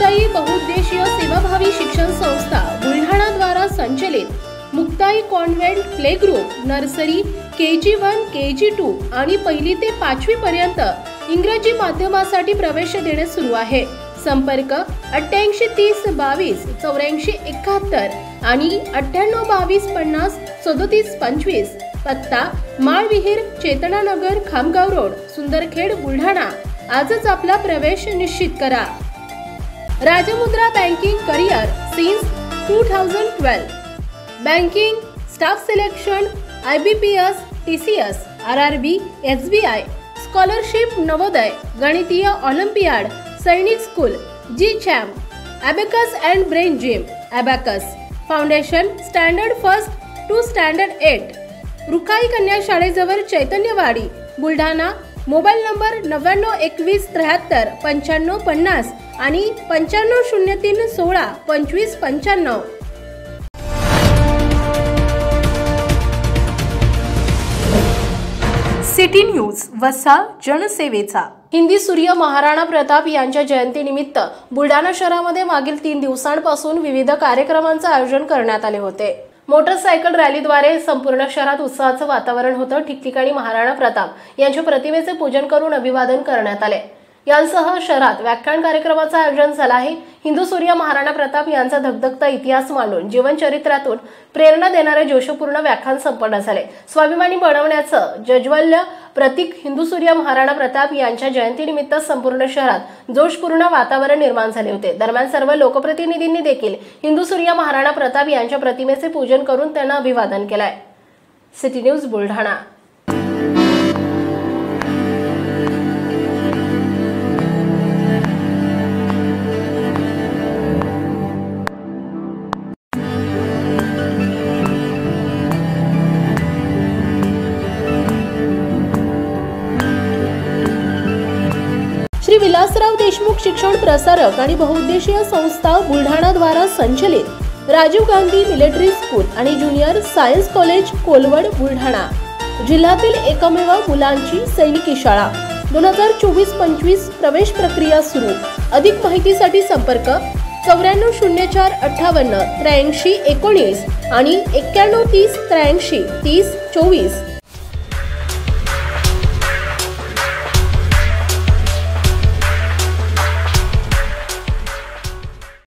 मुक्ताई बहुउद्देशीय सेवाभावी शिक्षण संस्था बुलढाणा द्वारा संचलित Muktai convent play group nursery KG1 KG2 आणि 1ली ते 5वी पर्यंत इंग्रजी माध्यमासाठी प्रवेश देणे सुरू आहे। संपर्क 88 30 22 84 71 आणि 98 22 50 37 25। पत्ता माळविहीर चेतनानगर खामगाव रोड सुंदरखेड बुलढाणा। आजच आपला प्रवेश निश्चित करा। Rajmudra banking career since 2012 banking staff selection IBPS TCS RRB SBI scholarship Navodaya गणितीय ऑलिम्पियाड सैनिक school GCHAM Abacus and brain gym Abacus foundation standard first to standard 8 Rukhai कन्या शाळेजवळ चैतन्यवाडी बुलढाणा। मोबाईल नंबर 99 21 73 95 50 आणि 95 03 16 25 95। सिटी न्यूज वसा जनसेवेचा। हिंदी सूर्य महाराणा प्रताप यांच्या जयंतीनिमित्त बुलढाणा शहरामध्ये मागील 3 दिवसांपासून विविध कार्यक्रमांचे आयोजन करण्यात आले होते। मोटरसायकल रॅलीद्वारे संपूर्ण शहरात उत्साहाचं वातावरण होतं। ठिकठिकाणी महाराणा प्रताप यांच्या प्रतिमेचे पूजन करून अभिवादन करण्यात आले। यांसह शहरात व्याख्यान कार्यक्रमाचं आयोजन झालं आहे। हिंदू सूर्य महाराणा प्रताप यांचा धगधगता इतिहास मांडून जीवनचरित्रातून प्रेरणा देणारे जोशपूर्ण व्याख्यान संपन्न झाले। स्वाभिमानी बनवण्याचं जज्वल्य प्रतीक हिंदू सूर्य महाराणा प्रताप यांच्या जयंतीनिमित्त संपूर्ण शहरात जोशपूर्ण वातावरण निर्माण झाले होते। दरम्यान सर्व लोकप्रतिनिधींनी देखील हिंदू सूर्य महाराणा प्रताप यांच्या प्रतिमेचे पूजन करून त्यांना अभिवादन केलंय। City news Buldhana. श्री विलासराव देशमुख शिक्षण प्रसारक आणि बहुउद्देशीय संस्था बुलढाणा द्वारा संचलित राजीव गांधी मिलिटरी स्कूल आणि junior science college Kolwad Buldhana जिल्ह्यातील एकमेव मुलांची सैनिकी शाळा। 2024-25 प्रवेश प्रक्रिया सुरू। अधिक माहितीसाठी संपर्क 94 04 58 83 19 आणि 91 30 83 30 24।